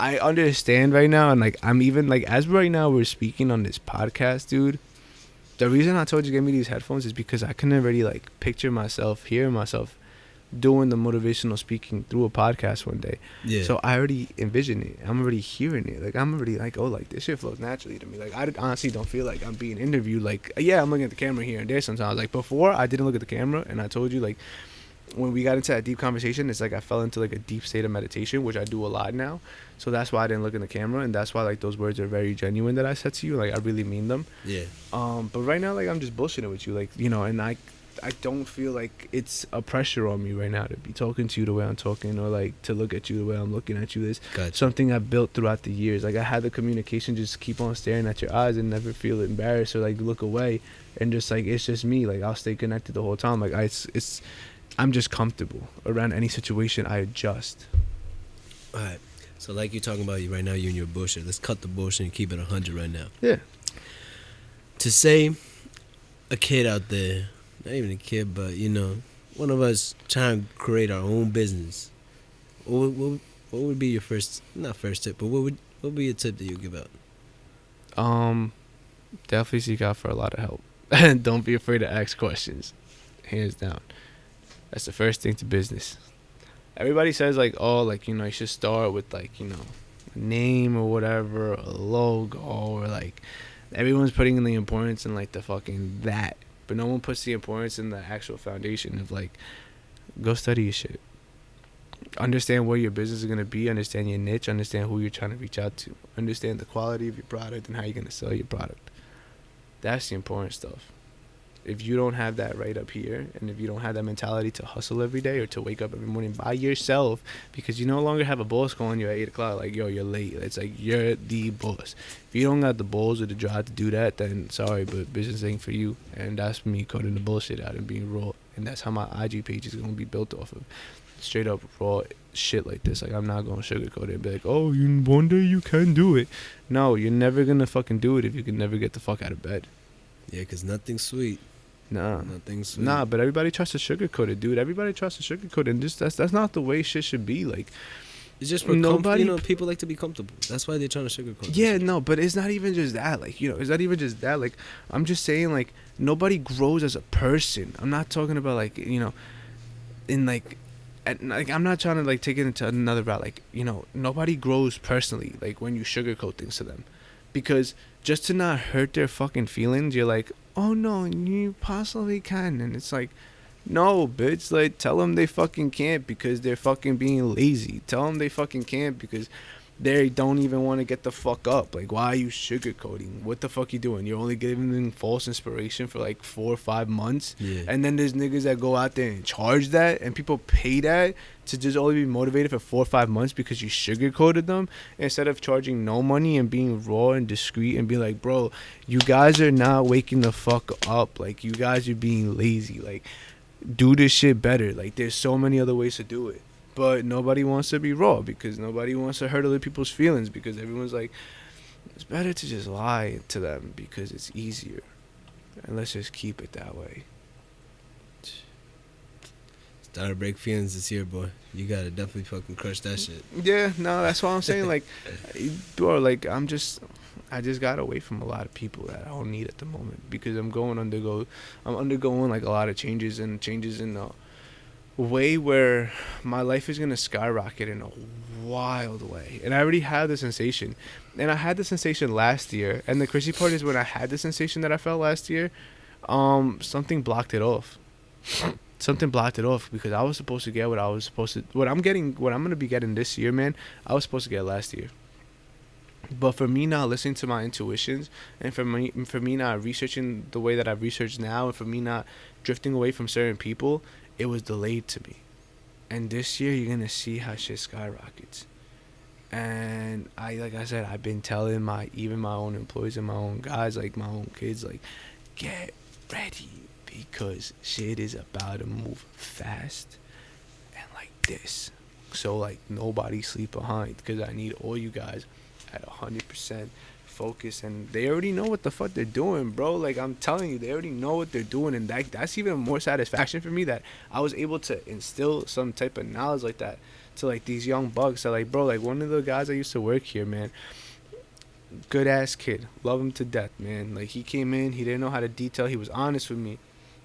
I understand right now, and like I'm even like as right now we're speaking on this podcast, dude. The reason I told you to get me these headphones is because I can already like picture myself, hear myself doing the motivational speaking through a podcast one day. Yeah. So I already envision it. I'm already hearing it. Like I'm already like, oh, like this shit flows naturally to me. Like I honestly don't feel like I'm being interviewed. Like yeah, I'm looking at the camera here and there sometimes. Like before, I didn't look at the camera, and I told you like when we got into that deep conversation, it's like I fell into like a deep state of meditation, which I do a lot now. So that's why I didn't look in the camera, and that's why like those words are very genuine that I said to you. Like I really mean them. Yeah. But right now, like I'm just bullshitting with you, like, you know, and I don't feel like it's a pressure on me right now to be talking to you the way I'm talking, or like to look at you the way I'm looking at you. It's Gotcha. something I've built throughout the years. Like I had the communication, just keep on staring at your eyes and never feel embarrassed or like look away, and just like it's just me. Like I'll stay connected the whole time. Like I'm just comfortable around any situation. I adjust. All right. So like you're talking about you right now, you and your bullshit. Let's cut the bullshit and keep it 100 right now. Yeah. To say a kid out there, not even a kid, but you know, one of us trying to create our own business. What would be your not first tip, but what would be a tip that you give out? Definitely seek out for a lot of help. And don't be afraid to ask questions. Hands down. That's the first thing to business. Everybody says like, oh, like, you know, you should start with like, you know, a name or whatever, a logo, or like everyone's putting in the importance in like the fucking that. But no one puts the importance in the actual foundation of like, go study your shit. Understand where your business is going to be. Understand your niche. Understand who you're trying to reach out to. Understand the quality of your product and how you're going to sell your product. That's the important stuff. If you don't have that right up here, and if you don't have that mentality to hustle every day or to wake up every morning by yourself, because you no longer have a boss calling you at 8 o'clock like, yo, you're late. It's like, you're the boss. If you don't got the balls or the drive to do that, then sorry, but business ain't for you. And that's me cutting the bullshit out and being raw. And that's how my IG page is going to be built off of. Straight up raw shit like this. Like, I'm not going to sugarcoat it and be like, oh, one day you can do it. No, you're never going to fucking do it if you can never get the fuck out of bed. Yeah, because nothing's sweet. Nah. Nothing's sweet. Nah, but everybody tries to sugarcoat it, dude. Everybody tries to sugarcoat it. And just that's not the way shit should be. Like, it's just for nobody. You know, people like to be comfortable. That's why they're trying to sugarcoat it. Yeah, no, but it's not even just that. Like, you know, it's not even just that. Like, I'm just saying, like, nobody grows as a person. I'm not talking about, like, you know, in, like, like, I'm not trying to, like, take it into another route. Like, you know, nobody grows personally, like, when you sugarcoat things to them. Because just to not hurt their fucking feelings, you're like, oh, no, you possibly can. And it's like, no, bitch. Like, tell them they fucking can't because they're fucking being lazy. Tell them they fucking can't because they don't even want to get the fuck up. Like, why are you sugarcoating? What the fuck you doing? You're only giving them false inspiration for like 4 or 5 months. Yeah. And then there's niggas that go out there and charge that, and people pay that to just only be motivated for 4 or 5 months because you sugarcoated them, instead of charging no money and being raw and discreet and be like, bro, you guys are not waking the fuck up. Like, you guys are being lazy. Like, do this shit better. Like, there's so many other ways to do it. But nobody wants to be raw because nobody wants to hurt other people's feelings, because everyone's like, it's better to just lie to them because it's easier. And let's just keep it that way. Start to break feelings this year, boy. You gotta definitely fucking crush that shit. Yeah, no, that's what I'm saying. Like, bro, like, I just got away from a lot of people that I don't need at the moment, because I'm undergoing like a lot of changes in the way where my life is gonna skyrocket in a wild way. And I already have the sensation, and I had the sensation last year. And the crazy part is, when I had the sensation that I felt last year, something blocked it off. Something blocked it off, because I was supposed to get what I'm gonna be getting this year, man. I was supposed to get last year. But for me not listening to my intuitions, and for me not researching the way that I've researched now, and for me not drifting away from certain people, it was delayed to me. And this year you're gonna see how shit skyrockets. And like I said, I've been telling my own employees and my own guys, like my own kids, like, get ready, because shit is about to move fast and like this. So like, nobody sleep behind, because I need all you guys at 100% focus. And they already know what the fuck they're doing, bro. Like, I'm telling you, they already know what they're doing. And that's even more satisfaction for me, that I was able to instill some type of knowledge like that to like these young bucks. That like, bro, like, one of the guys that used to work here, man, good ass kid, love him to death, man. Like, he came in, he didn't know how to detail, he was honest with me.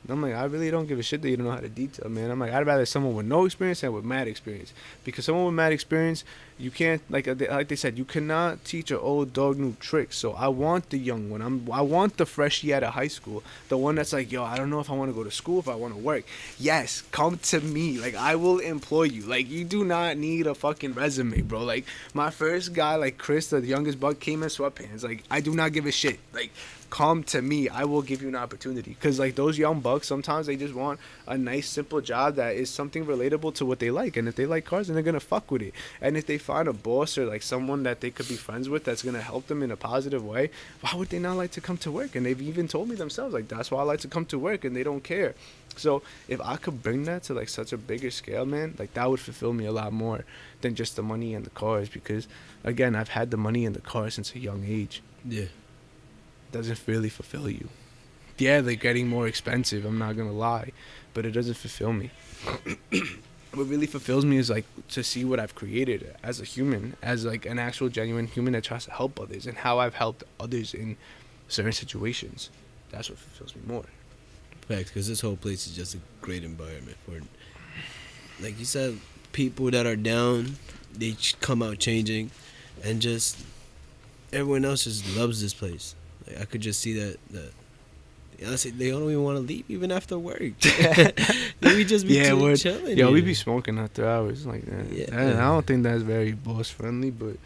And I'm like, I really don't give a shit that you don't know how to detail, man. I'm like, I'd rather someone with no experience than with mad experience. Because someone with mad experience, You can't, like they said, you cannot teach an old dog new tricks. So I want the young one. I want the freshie out of high school, the one that's like, yo, I don't know if I want to go to school, if I want to work. Yes, come to me. Like, I will employ you. Like, you do not need a fucking resume, bro. Like, my first guy, like Chris, the youngest buck, came in sweatpants. Like, I do not give a shit. Like, come to me. I will give you an opportunity. Because, like, those young bucks, sometimes they just want a nice, simple job that is something relatable to what they like. And if they like cars, then they're going to fuck with it. And if they find a boss or, like, someone that they could be friends with that's going to help them in a positive way, why would they not like to come to work? And they've even told me themselves, like, that's why I like to come to work, and they don't care. So if I could bring that to, like, such a bigger scale, man, like, that would fulfill me a lot more than just the money and the cars. Because, again, I've had the money and the cars since a young age. Yeah. Doesn't really fulfill you. Yeah, they're getting more expensive, I'm not gonna lie, but it doesn't fulfill me. What really fulfills me is, like, to see what I've created as a human, as, like, an actual genuine human that tries to help others, and how I've helped others in certain situations. That's what fulfills me more. Facts, because this whole place is just a great environment for, like you said, people that are down, they come out changing, and just everyone else just loves this place. Like, I could just see that honestly, they don't even want to leave even after work. We just be chilling. Yo, we be smoking after hours like that. Yeah. I don't think that's very boss friendly, but you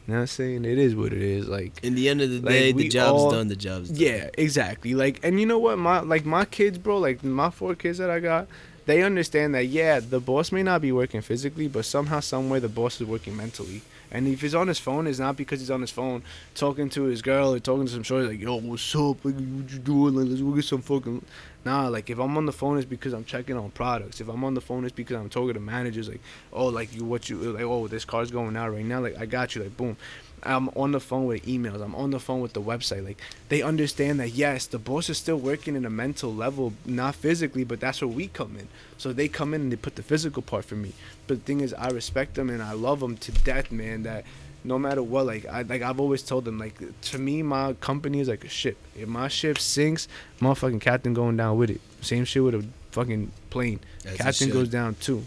know what I'm saying? It is what it is. Like, in the end of the like, day, we the job's all- done. The job's done. yeah, exactly. Like, and you know what? My kids, bro, like my 4 kids that I got, they understand that, yeah, the boss may not be working physically, but somehow, somewhere, the boss is working mentally. And if he's on his phone, it's not because he's on his phone talking to his girl or talking to some shorty like, yo, what's up? Like, what you doing? Like, let's go get some fucking... Nah, like, if I'm on the phone, it's because I'm checking on products. If I'm on the phone, it's because I'm talking to managers like, oh, like, like, oh, this car's going out right now. Like, I got you. Like, boom. I'm on the phone with emails. I'm on the phone with the website. Like, they understand that, yes, the boss is still working in a mental level, not physically, but that's where we come in. So they come in and they put the physical part for me. But the thing is, I respect them and I love them to death, man, that no matter what, I've always told them, like, to me, my company is like a ship. If my ship sinks, motherfucking captain going down with it. Same shit with a fucking plane. As it Captain should. goes down too.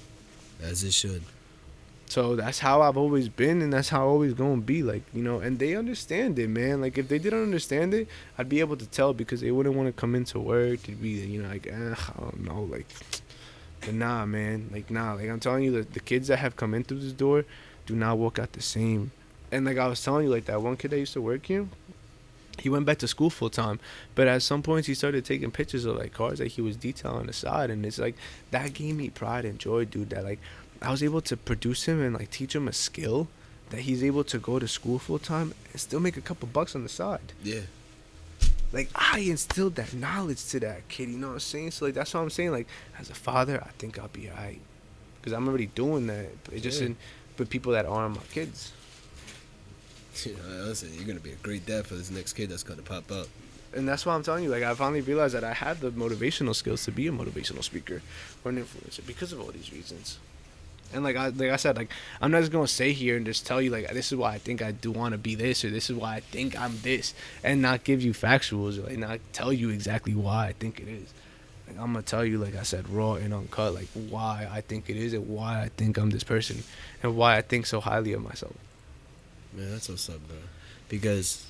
As it should. So that's how I've always been, and that's how I always gonna be, like, you know. And they understand it, man. Like, if they didn't understand it, I'd be able to tell, because they wouldn't want to come into work to be, you know, like, I don't know, like. But nah, man, like, nah, like, I'm telling you, the kids that have come in through this door do not walk out the same. And like I was telling you, like, that one kid that used to work here, he went back to school full time, but at some points he started taking pictures of, like, cars that he was detailing on the side, and it's like, that gave me pride and joy, dude, that, like, I was able to produce him and, like, teach him a skill that he's able to go to school full time and still make a couple bucks on the side. Yeah. Like, I instilled that knowledge to that kid, you know what I'm saying? So, like, that's what I'm saying. Like, as a father, I think I'll be alright, because I'm already doing that. But it's just with people that aren't my kids. You know, honestly, you're gonna be a great dad for this next kid that's gonna pop up. And that's why I'm telling you, like, I finally realized that I had the motivational skills to be a motivational speaker or an influencer because of all these reasons. And like I said, like, I'm not just gonna say here and just tell you, like, this is why I think I do want to be this, or this is why I think I'm this, and not give you factuals, or like not tell you exactly why I think it is. Like, I'm gonna tell you, like I said, raw and uncut, like, why I think it is and why I think I'm this person and why I think so highly of myself. Man, that's what's up, bro. Because,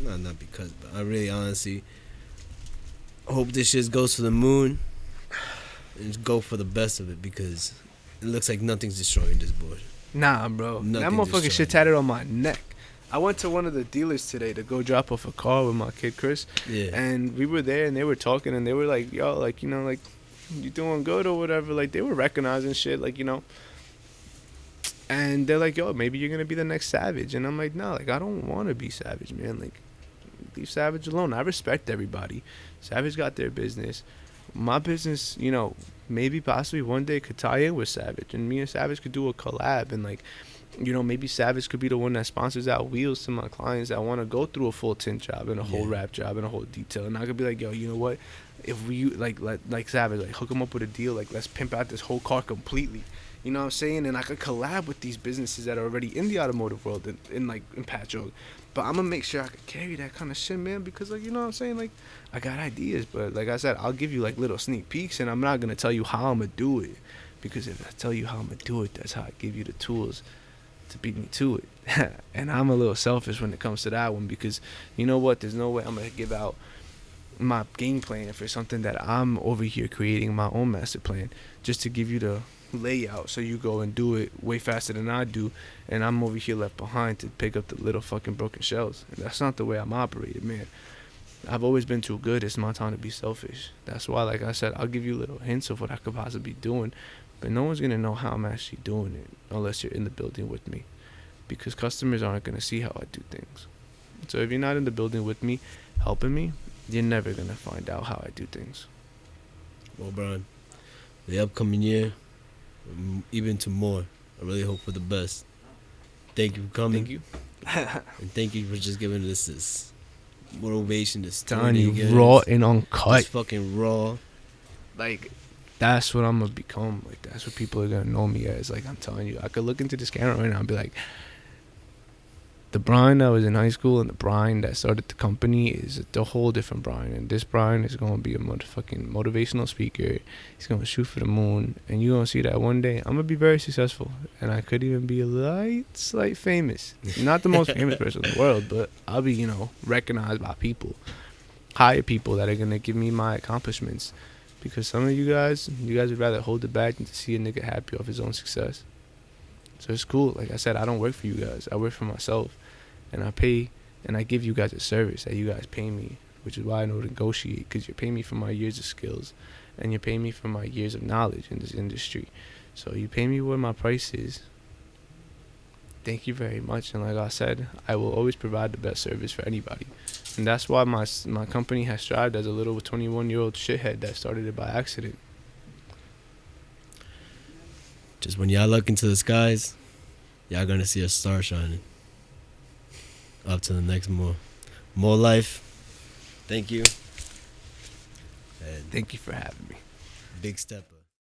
not because, but I really honestly hope this shit goes to the moon and just go for the best of it, because it looks like nothing's destroying this board. Nah, bro. Nothing that motherfucking destroyed. shit tatted on my neck. I went to one of the dealers today to go drop off a car with my kid Chris. Yeah. And we were there and they were talking and they were like, yo, like, you know, like, you doing good or whatever. Like, they were recognizing shit, like, you know. And they're like, yo, maybe you're going to be the next Savage. And I'm like, no, like, I don't want to be Savage, man. Like, leave Savage alone. I respect everybody. Savage got their business. My business, you know, maybe possibly one day could tie in with Savage, and me and Savage could do a collab, and, like, you know, maybe Savage could be the one that sponsors out wheels to my clients that want to go through a full tint job and a whole wrap job and a whole detail, and I could be like, yo, you know what, if we like Savage, like, hook him up with a deal, like, let's pimp out this whole car completely, you know what I'm saying? And I could collab with these businesses that are already in the automotive world in Patchogue. But I'm going to make sure I could carry that kind of shit, man, because, like, you know what I'm saying? Like, I got ideas, but like I said, I'll give you, like, little sneak peeks, and I'm not going to tell you how I'm going to do it, because if I tell you how I'm going to do it, that's how I give you the tools to beat me to it. And I'm a little selfish when it comes to that one, because you know what? There's no way I'm going to give out my game plan for something that I'm over here creating my own master plan just to give you the layout so you go and do it way faster than I do, and I'm over here left behind to pick up the little fucking broken shells. And that's not the way I'm operated, man. I've always been too good. It's my time to be selfish. That's why, like I said, I'll give you little hints of what I could possibly be doing, but no one's gonna know how I'm actually doing it unless you're in the building with me, because customers aren't gonna see how I do things. So if you're not in the building with me, helping me, you're never gonna find out how I do things. Well, Bryan, the upcoming year, even to more, I really hope for the best. Thank you for coming. Thank you. And thank you for just giving us this motivation, this Telling story you, again. raw and uncut. Just fucking raw. Like, that's what I'm gonna become. Like, that's what people are gonna know me as. Like, I'm telling you, I could look into this camera right now and be like, the Bryan that was in high school and the Bryan that started the company is a whole different Bryan. And this Bryan is gonna be a motherfucking motivational speaker. He's gonna shoot for the moon, and you're gonna see that one day I'm gonna be very successful, and I could even be a slight famous. Not the most famous person in the world, but I'll be, you know, recognized by people, higher people that are gonna give me my accomplishments. Because some of you guys would rather hold it back than to see a nigga happy off his own success. So it's cool. Like I said, I don't work for you guys. I work for myself. And I pay, and I give you guys a service that you guys pay me, which is why I know to negotiate, because you're paying me for my years of skills, and you're paying me for my years of knowledge in this industry. So you pay me what my price is. Thank you very much. And like I said, I will always provide the best service for anybody. And that's why my company has strived as a little 21-year-old shithead that started it by accident. Just when y'all look into the skies, y'all gonna see a star shining. Up to the next more life. Thank you. And Thank you for having me. big step up.